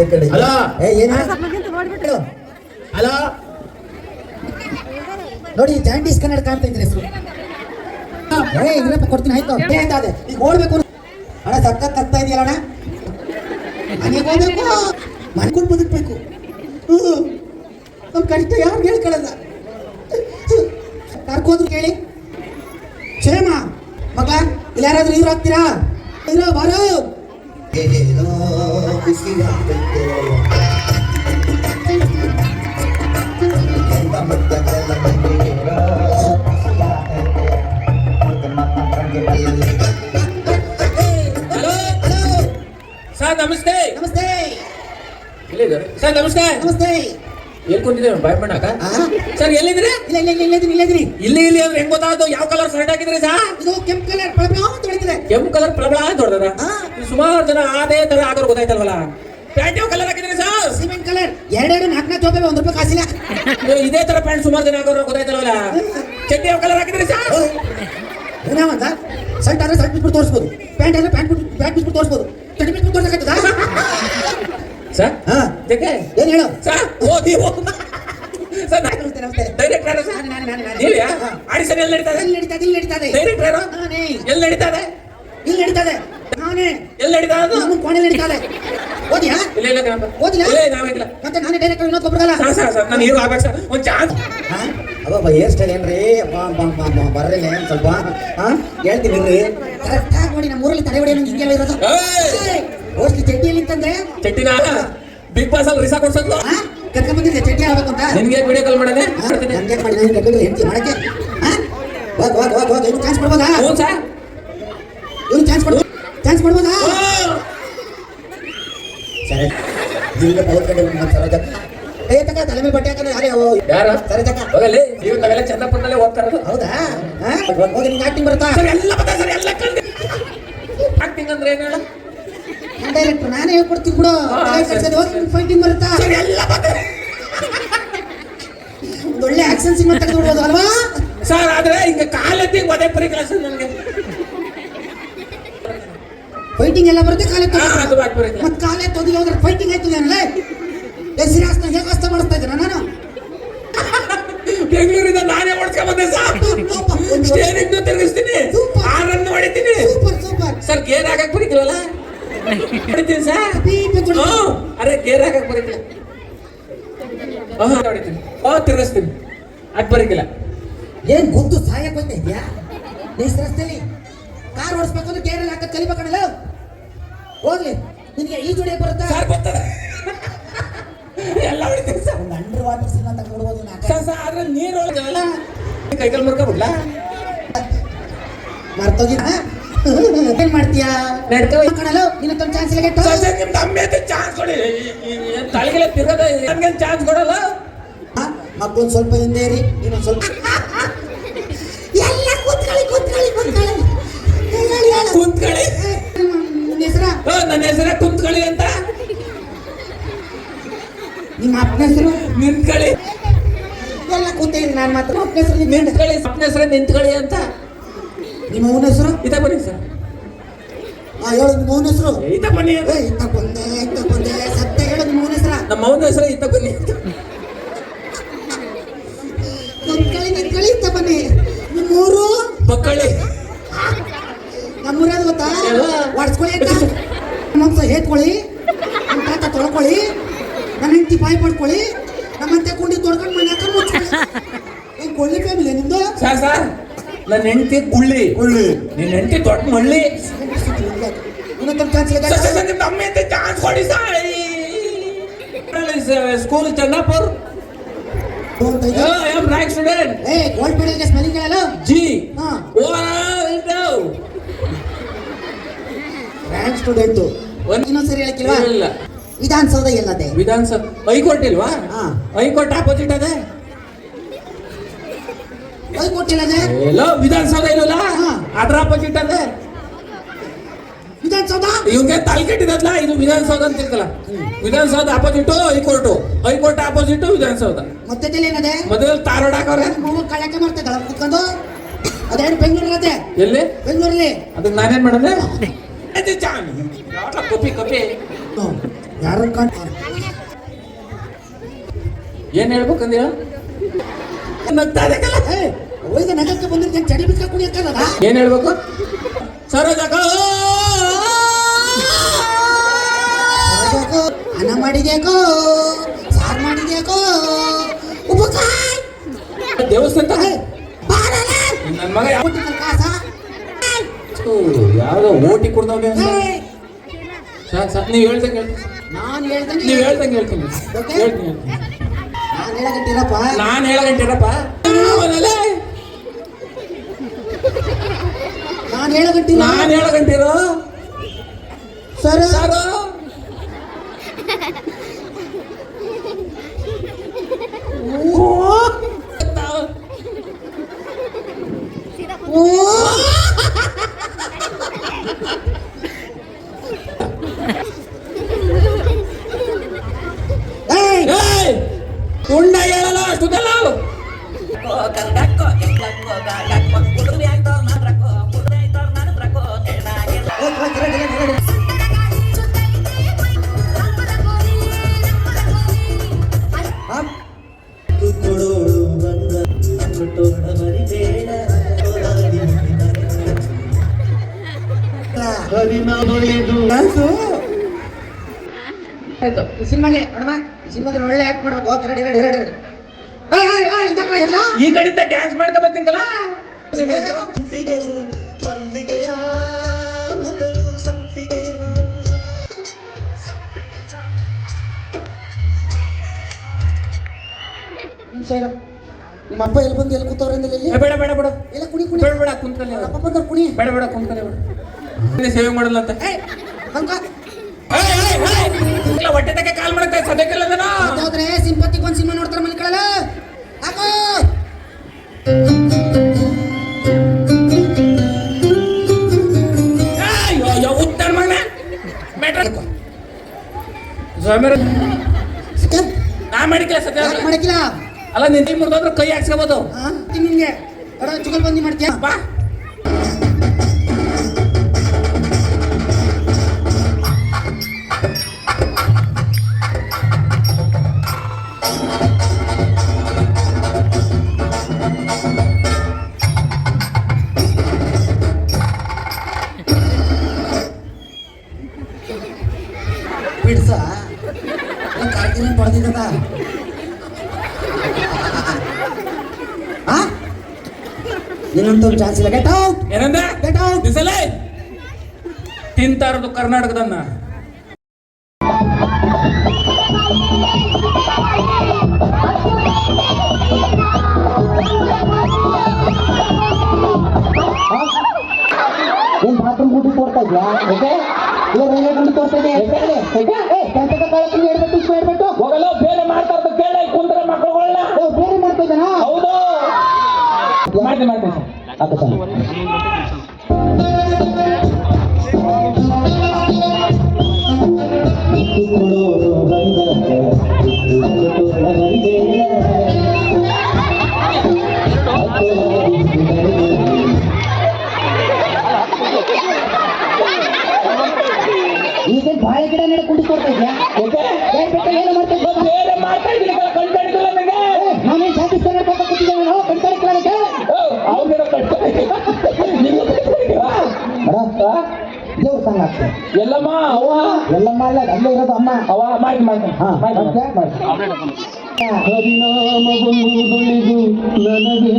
ಕಡೆ ಹಲೋ ಏನ ಹಲೋ ನೋಡಿ ಜಾಂಡೀಸ್ ಕನ್ನಡ ಕಾಣ್ತಾ ಇದ್ರೆ ಹೆಸರು ಇರಪ್ಪ ಕೊಡ್ತೀನಿ ಆಯ್ತು ಅದೇ ಈಗ ಓಡ್ಬೇಕು ಅಣ್ಣ ಸಕ್ಕತ್ ಆಗ್ತಾ ಇದೆಯಲ್ಲ ಅಣ್ಣ ಮನೆಗೆ ಹೋಗ್ಬೇಕು ಮನ್ಕೊಂಡು ಬದುಕ್ಬೇಕು ನಮ್ ಕಷ್ಟ ಯಾರು ಹೇಳ್ಕೊಳ್ಳಲ್ಲ ಕರ್ಕೋದ್ರು ಕೇಳಿ ಕ್ಷೇಮ ಮಗ ಇಲ್ಲಿ ಯಾರಾದ್ರೂ ಇವ್ರು ಹಾಕ್ತೀರಾ ಇರೋ ಬಾರೋ ಸರ್ ನಮಸ್ತೆ ನಮಸ್ತೆ ಎಲ್ಲಿದ್ದಾರೆ ಸರ್ ನಮಸ್ತೆ ನಮಸ್ತೆ ಎಲ್ಲಿ ಕುಂತಿದ್ದೀವಿ ಬಾಯ್ ಮಾಡಾಕ ಸರ್ ಎಲ್ಲಿದ್ರಿ ಇಲ್ಲ ಇಲ್ಲ ಇಲ್ಲ ಇಲ್ಲದ್ರಿ ಇಲ್ಲಿ ಇಲ್ಲಿ ಅಂದ್ರೆ ಹೆಂಗ್ ಗೊತ್ತಾಯ್ತು ಯಾವ ಕಲರ್ ಶರ್ಟ್ ಹಾಕಿದ್ರಿ ಸರ್ ಇದು ಕೆಂಪು ಕಲರ್ ಪಳಪಳ ಅಂತ ಹೊಡಿತಿದೆ ಕೆಂಪು ಕಲರ್ ಪ್ರಬಲ ಅಂತ ಹೊಡೆದ ಸುಮಾರು ಜನ ಅದೇ ತರ ಆಗೋರು ಗೊತ್ತಾಯ್ತಲ್ವಲ್ಲ ಪ್ಯಾಂಟ್ ಯಾವ ಕಲರ್ ಹಾಕಿದ್ರಿ ಸರ್ ಸಿಮೆಂಟ್ ಕಲರ್ ಎರಡೆರಡು ನಾಲ್ಕು ಚೌಕ ಒಂದು ರೂಪಾಯಿ ಕಾಸಿಲ್ಲ ಇದೇ ತರ ಪ್ಯಾಂಟ್ ಸುಮಾರು ಜನ ಆಗೋರು ಗೊತ್ತಾಯ್ತಲ್ವಲ್ಲ ಚಡ್ಡಿ ಯಾವ ಕಲರ್ ಹಾಕಿದ್ರಿ ಸರ್ ಏನಾವಂತ ಶರ್ಟ್ ಆದ್ರೆ ಶರ್ಟ್ ಬಿಟ್ಬಿಟ್ಟು ತೋರಿಸ್ಬೋದು ಪ್ಯಾಂಟ್ ಆದ್ರೆ ಪ್ಯಾಂಟ್ ಬಿಟ್ಬಿಟ್ಟು ತೋರಿಸ್ಬೋದು ಚಡ್ಡಿ ಬಿಟ್ಬಿಟ್ಟು ತೋರ್ಸಕ್ಕಾಗ್ತದಾ ಸರ್ ಹಾ ಯಾಕೆ ಏನ್ ಹೇಳು ಸರ್ ಓ ನೀವು ಸರ್ ನಮಸ್ತೆ ನಮಸ್ತೆ ಡೈರೆಕ್ಟರ್ ಸರ್ ನೀವೇ ಆಡಿಷನ್ ಎಲ್ಲಿ ನಡೀತದೆ ಇಲ್ಲಿ ನಡೀತದೆ ಇಲ್ಲಿ ನಡೀತದೆ ಡೈರೆಕ್ಟರ್ ನಾನೇ ಎಲ್ಲಿ ನಡೀತದೆ ಇಲ್ಲಿ ನಡೀತದೆ ನಾನೇ ಎಲ್ಲಿ ನಡೀತದೆ ಅದು ನಮ್ಮ ಕೋಣೆಯಲ್ಲಿ ನಡೀತದೆ ಓದಿಯಾ ಇಲ್ಲ ಇಲ್ಲ ಕಣಪ್ಪ ಓದಿಲ್ಲ ಇಲ್ಲ ನಾವಿಲ್ಲ ಮತ್ತೆ ನಾನೇ ಡೈರೆಕ್ಟರ್ ಇನ್ನೊಂದು ಒಬ್ಬರಲ್ಲ ಸರ್ ನಾನು ಹೀರೋ ಆಗ್ಬೇಕು ಸರ್ ಒಂದು ಚಾನ್ಸ್ ಅಬ್ಬಬ್ಬ ಹೇರ್ ಸ್ಟೈಲ್ ಏನ್ರಿ ಬರ್ರಿ ಸ್ವಲ್ಪ ಹೇಳ್ತೀನಿ ರೀ ಕರೆಕ್ಟಾಗಿ ನೋಡಿ ನಮ್ಮ ಊರಲ್ಲಿ ತಡೆ ಹೊಡೆಯೋ ಹಿಂಗೆಲ್ಲ ಇರೋದು ಮೋಸ್ಟ್ಲಿ ಚಡ್ಡಿಯಲ್ಲಿ ಅಂತಂದ್ರೆ ಚಟ್ಟಿನ ಬಿಗ್ ಬಾಸ್ ಅಲ್ಲಿ ರಿಸಾ ಕೊಡ್ಸೋದು ಕರ್ಕೊಂಡ್ ಬಂದಿದ್ದೆ ಚಡ್ಡಿ ಆಗ್ಬೇಕು ಅಂತ ನಿನ್ಗೆ ವಿಡಿಯೋ ಕಾಲ್ ಮಾಡದೆ ನನ್ಗೆ ಮಾಡಿ ನಾನು ಕರ್ಕೊಂಡು ಹೆಂಡತಿ ಮಾಡಕ್ಕೆ ಹೋಗ್ ಇವ್ನು ಚಾನ್ಸ್ ಕೊಡ್ಬೋದಾ ಹ್ಞೂ ಸರ್ ಇವ್ನು ಚಾನ್ಸ್ ಕೊಡ್ಬೋದಾ ಸರಿ ಈಗ ಕಲ್ತ್ಕೊಂಡು ಸರೋಜ ಏ ತಕ ತಲೆ ಮೇಲೆ ಬಟ್ಟೆ ಹಾಕಿದ್ರೆ ಯಾರೇ ಯಾರ ಸರೋಜಕ್ಕ ಹೋಗಲ್ಲಿ ನೀವು ನಾವೆಲ್ಲ ಚಂದಪುರದಲ್ಲೇ ಹೋಗ್ತಾ ಇರೋದು ಹೌದಾ ಹೋಗಿ ನಿಂಗೆ ಆಕ್ಟಿಂಗ್ ಬರುತ್ತಾ ಸರ್ ಎಲ್ಲ ಬತ್ತ ಸರ್ ಎಲ್ಲ ಕಲ್ತಿ ಆಕ್ಟಿಂಗ್ ಅಂದ್ರೆ ಏನು ಹೇಳ ಡೈರೆಕ್ಟರ್ ನಾನೇ ಹೇಳ್ಕೊಡ್ತೀನಿ ಬಿಡು ಹೋಗಿ ಫೈಟಿಂಗ್ ಬರುತ್ತಾ ಸರ್ ಎಲ್ಲ ಬತ್ತ ಒಂದು ಒಳ್ಳೆ ಆಕ್ಷನ್ ಸಿನಿಮಾ ತೆಗೆದುಬಿಡ್ಬೋದು ಅಲ್ವಾ ಸರ್ ಆದ್ರೆ ಹಿಂಗ ಕಾಲೆತ್ತಿ ಒದೆ ಪರೀಕ್ಷೆ ನನಗೆ ಫೈಟಿಂಗ್ ಎಲ್ಲ ಬರುತ್ತೆ ಕಾಲೇ ಅದು ಆಗ್ಬರುತ್ತೆ ಮತ್ತೆ ಕಾಲೇ ತೊದಿ ಹೋದ್ರೆ ಫೈಟಿಂಗ್ ಆಯ್ತದೆ ಅಲ್ಲ ಹೆಸರಾಸ್ತ ಹೇಗೆ ಕಷ್ಟ ಮಾಡಿಸ್ತಾ ಇದ್ದೀನ ನಾನು ಬೆಂಗಳೂರಿಂದ ನಾನೇ ಓಡಿಸ್ಕೊಂಡ್ ಬಂದೆ ಸರ್ ಸ್ಟೇರಿಂಗ್ ತಿರುಗಿಸ್ತೀನಿ ಆರನ್ನು ಹೊಡಿತೀನಿ ಸೂಪರ್ ಸೂಪರ್ ಸರ್ ಗೇರ್ ಹಾಕಕ್ ಬರೀತಿವಲ್ಲ ಹೊಡಿತೀನಿ ಸರ್ ಅರೆ ಗೇರ್ ಹಾಕಕ್ ಬರೀತಿಲ್ಲ ಹೊಡಿತೀನಿ ತಿರುಗಿಸ್ತೀನಿ ಅದ್ ಬರೀಕಿಲ್ಲ ಏನ್ ಗೊತ್ತು ಸಹಾಯ ಬಂದೆ ಇದೆಯಾ ದೇಶ ರಸ್ತೆಯಲ್ಲಿ ಕಾರ್ ಓಡಿಸ್ಬೇಕು ಅಂದ್ರೆ ಗೇರಲ್ಲಿ ಹಾಕಕ್ ಕಲಿಬೇಕಲ್ಲ ಹೋಗ್ಲಿ ನಿನ್ಗೆ ಈ ಜೋಡಿ ಬರುತ್ತಾ ಸರ್ ಬರ್ತದೆ ಎಲ್ಲ ಹೊಡಿತೀನಿ ಸರ್ ಒಂದು ಅಂಡರ್ ವಾಟರ್ ಸಿನಿಮಾ ತಗೊಂಡ್ಬೋದು ಸರ್ ಆದ್ರೆ ನೀರು ಒಳಗಲ್ಲ ಕೈಕಲ್ ಮುರ್ಕೊಬಿಡ್ಲ ಮರ್ತೋಗಿ ಏನ್ ಮಾಡ್ತೀಯಾ ನಡ್ಕೋ ಕಣಲು ನಿನ್ನ ಚಾನ್ಸ್ ಇಲ್ಲ ಗೆಟ್ಟು ಸರ್ ನಿಮ್ ತಮ್ಮಿ ಅಂತ ಚಾನ್ಸ್ ಕೊಡಿ ತಲೆಗೆಲ್ಲ ತಿರ್ಗದ ನನ್ಗೆ ಚಾನ್ಸ್ ಕೊಡಲ್ಲ ಮಕ್ಕಳೊಂದು ಸ್ವಲ್ಪ ಹಿಂದೆ ಇರಿ ಇನ್ನೊಂದು ಸ್ವಲ್ಪ ಎಲ್ಲ ಕೂತ್ಕೊಳ್ಳಿ ಕುಂತ್ಕೊಳ್ಳಿ ನಿನ್ನ ಹೆಸರ ನನ್ನ ಹೆಸರೇ ಕುಂತ್ಕೊಳ್ಳಿ ಅಂತ ನಿಮ್ಮ ಅಪ್ಪನ ಹೆಸರು ನಿಂತ್ಕೊಳ್ಳಿ ಎಲ್ಲ ಕೂತಿರಿ ನಾನು ಮಾತ್ರ ಅಪ್ಪನ ಹೆಸರು ನಿಂತ್ಕೊಳ್ಳಿ ಅಪ್ಪನ ಹೆಸರೇ ನಿಂತ್ಕೊಳ್ಳಿ ಅಂತ ನಿಮ್ಮ ಅವನ ಹೆಸರು ಇದ ಬನ್ನಿ ಸರ್ ಹೇಳು ನಿಮ್ಮ ಅವನ ಹೆಸರು ಇದ ಬನ್ನಿ ಇತ್ತ ಬಂದೆ ಸತ್ಯ ಹೇಳು ನಿಮ್ಮ ಅವನ ಹೆಸರ ನಮ್ಮ ಅವನ ಹೆಸರು ಇತ್ತ ಬನ್ನಿ ಅಂತ ನಿಂತ್ಕೊಳ್ಳಿ ಇತ್ತ ಬನ್ನಿ ನಿಮ್ಮೂರು ಮಕ್ಕಳಿ ನಮ್ಮೂರಾದ ಗೊತ್ತಾ ಒಡ್ಸ್ಕೊಳ್ಳಿ ಅಂತ ನಮ್ಮಂತ ಹೇತ್ಕೊಳ್ಳಿ ನಮ್ಮ ತಾತ ತೊಳ್ಕೊಳ್ಳಿ ನನ್ನ ಹೆಂಡತಿ ಬಾಯಿ ಪಡ್ಕೊಳ್ಳಿ ನಮ್ಮಂತೆ ಕುಂಡಿ ತೊಡ್ಕೊಂಡು ಮನೆ ಹಾಕೊಂಡು ಮುಚ್ಕೊಳ್ಳಿ ಏನ್ ಕೊಳ್ಳಿ ಫ್ಯಾಮಿಲಿ ನಿಮ್ದು ಸರ್ ನನ್ನ ಹೆಂಡತಿ ಗುಳ್ಳಿ ನಿನ್ನ ಹೆಂಡತಿ ದೊಡ್ಡ ಮಳ್ಳಿ ಇನ್ನೊಂದು ಚಾನ್ಸ್ ಇಲ್ಲ ನಿಮ್ಮ ಅಮ್ಮ ಅಂತ ಚಾನ್ಸ್ ಕೊಡಿ sir school Chandapur I am rank student ಏ ಗೋಲ್ಡ್ ಮೆಡಲ್ಗೆ ಸ್ಮೆಲ್ಲಿಂಗ್ ಹೇಳಲ್ಲ ಜಿ ಹಾ ಓ ರ್ಯಾಂಕ್ ಸ್ಟೂಡೆಂಟ್ ಇನ್ನೊಂದ್ಸರಿ ಹೇಳಕ್ಕಿಲ್ವಾ ಇಲ್ಲ ವಿಧಾನಸೌಧ ಎಲ್ಲದೆ ವಿಧಾನಸಭಾ ಹೈಕೋರ್ಟ್ ಇಲ್ವಾ ಹಾ ಹೈಕೋರ್ಟ್ ಆಪೋಸಿಟ್ ಅದೇ ಹೈಕೋರ್ಟ್ ಎಲ್ಲದೆ ಎಲ್ಲ ವಿಧಾನಸೌಧ ಇಲ್ಲಲ್ಲ ಹಾ. ಅದ್ರ ಆಪೋಸಿಟ್ ಅದೇ ವಿಧಾನಸೌಧ ಇವ್ಗೆ ತಲೆ ಕೆಟ್ಟಿದಲ್ಲ ಇದು ವಿಧಾನಸೌಧ ಅಂತ ಇರ್ತಲ್ಲ Vidhana Soudha opposite high court opposite Vidhana Soudha ಮತ್ತೆ ಏನದೆ ಮೊದಲು ತಾರೋಡ್ ಹಾಕವ್ರೆ ಮೂರು ಕಳಕ್ಕೆ ಮಾಡ್ತಿದ್ದಾಳ ಕುತ್ಕೊಂಡು ಅದೇನು ಬೆಂಗಳೂರಲ್ಲದೆ ಎಲ್ಲಿ ಬೆಂಗಳೂರಲ್ಲಿ ಅದಕ್ಕೆ ನಾನೇನ್ ಮಾಡೋದು ಕಪಿ ಹ್ಞೂ ಯಾರು ಕಾಣ್ ಏನ್ ಹೇಳ್ಬೇಕಂದ ನಗ್ತಾ ಇದೆಯಲ್ಲ? ಹೋಯ್ದ ನಗಕ್ಕೆ ಬಂದಿರ್ತೇನೆ ಚಡಿ ಬಿಟ್ಕ ಕುಡಿಯಕ್ಕಲ್ಲ ಏನ್ ಹೇಳ್ಬೇಕು? ಸರೋಜಕ್ಕ ಅನ್ನ ಮಾಡಿದ್ಯಾಕೋ ಸಾರು ಮಾಡಿದ್ಯಾಕೋ ಉಪಕಾಯ್ ದೇವಸ್ಥಾನ ನನ್ನ ಮಗ ಕಾಸ ಯಾವ್ದೋ ಓಟಿ ಕುಡ್ದವ್ನೆ ಸಾಕು ನೀವು ಹೇಳ್ದಂಗೆ ನಾನು ಹೇಳ್ದಂಗೆ ನೀವು ಹೇಳ್ದಂಗೆ ಹೇಳ್ತೀನಿ ಹೇಳ್ತೀನಿ ನಾನು ಹೇಳಕಟ್ಟಿರಪ್ಪ ನಾನು ಹೇಳಗಂಟಿರಪ್ಪ ನಾನು ಹೇಳಕಟ್ಟಿಲ್ಲ ನಾನು ಹೇಳಗಂಟಿರೋ ಸರ್ ಸಾರು ತುಂಡ ಹೇಳಲ್ಲ ಅಷ್ಟುದಲ್ಲ ಸಿನಿಮಾಗೆ ನೋಡಮ್ಮ ಸಿನಿಮಾಗೆ ಒಳ್ಳೆ ಆಕ್ಟ್ ಮಾಡ್ಬೇಕು ಓಕೆ ರೆಡಿ ರೆಡಿ ರೆಡಿ ಈ ಕಡೆಯಿಂದ ಡ್ಯಾನ್ಸ್ ಮಾಡ್ಕೊ ಬರ್ತೀನಲ್ಲ ನಿಮ್ಮ ಅಪ್ಪ ಎಲ್ಲಿ ಬಂದು ಎಲ್ಲಿ ಕೂತವ್ರೆ ಇಲ್ಲಿ ಬೇಡ ಬೇಡ ಬೇಡ ಎಲ್ಲ ಕುಣಿ ಕುಣಿ ಬೇಡ ಬೇಡ ಕುಂತ್ಕೊಳ್ಳಿ ಅಪ್ಪ ಬಂದವ್ರು ಕುಣಿ ಬೇಡ ಬೇಡ ಕುಂತ್ಕೊಳ್ಳಿ ಬೇಡ ಸೇವೆ ಮಾಡಲ್ಲ ಅಂತ ಹಂಗ ಹೊಟ್ಟೆ ತಕ್ಕ ಕಾಲ್ ಮಾಡಕ್ಕೆ ಸದ್ಯಕ್ಕೆಲ್ಲ ಹೋದ್ರೆ ಸಿಂಪತ್ತಿಗೆ ಒಂದು ಸಿನಿಮಾ ನೋಡ್ತಾರೆ ಮನೆ ಕಳಲ್ಲ ಹಾಕೋ ಉತ್ತರ ಮಗನ ಬೆಟ್ರ ನಾ ಮಾಡಿಕ್ಕಿಲ್ಲ ಸತ್ಯ ಮಾಡಕ್ಕಿಲ್ಲ ಅಲ್ಲ ನಿಂತಿ ಮುರಿದೋದ್ರೆ ಕೈ ಹಾಕ್ಸ್ಕೋಬೋದು ನಿಮ್ಗೆ ಚುಗಲ್ ಬಂದಿ ಮಾಡ್ತೀಯ ಬಾ ಬಿಡ್ಸ ಕಾರ್ಗಿಲ್ ಪಡೆದಿದ್ದದ ಇನ್ನೊಂದು ಚಾನ್ಸ್ ಇಲ್ಲ ಗೆಟ್ ಔಟ್ ಏನಂದ ಗೆಟ್ ಔಟ್ ದಿಸಲೇ ತಿಂತಾ ಇರೋದು ಕರ್ನಾಟಕದನ್ನ ಏನ್ ಬಾತ್ರೂಮ್ ಗುಡಿ ತೋರ್ತಾ ಇದ್ಯಾ ಓಕೆ ರೈಲ್ವೆ ಗುಡಿ ತೋರ್ತಾ ಇದೆಯಾ ಹೇಳ್ಬಿಟ್ಟು ಹೋಗಲ್ಲ ಬೇರೆ ಮಾಡ್ತಾ ಇರ್ತ ಕೇಳ ಕುಂತರ ಮಕ್ಕಳುಗಳನ್ನ ಬೇರೆ ಮಾಡ್ತಾ ಇದ್ದಾನಾ ಹೌದು ಮಾಡ್ತೀನಿ ಮಾಡ್ತೀನಿ ಆತ ಸರ್ ಈಗ ಬಾಳೆ ಗಿಡ ನೆಡ್ಕೊಂಡು ಕೊಡ್ತಾ ಇದ್ಯಾ ಏನು ಮಾಡ್ತಾ ಇದ್ಯಾ ಬೇರೆ ಮಾಡ್ತಾ ಇದ್ದೀನಿ ಕಂಡಿಲ್ಲ ನನಗೆ ನಾನೇನು ಸಾಕಿಸ್ತಾ ಕೂತಿದ್ದೇವೆ ನಾವು ಕಣ್ಕಾಣಿಕೆ ಅವ್ರಿಗೆಲ್ಲ ದೇವ್ರ ಸಂಘ ಆಗ್ತದೆ ಎಲ್ಲಮ್ಮ ಅವ್ವ ಎಲ್ಲಮ್ಮ ಅಲ್ಲ ಅಲ್ಲೇ ಇರೋದು ಅಮ್ಮ ಅವ ಮಾಡಿ ಮಾಡ್ತಾನೆ ಹಾ ಮಾಡಿ ಹರಿನಾಮ ಬಂದುಗಳಿಗೂ ನನಗೆ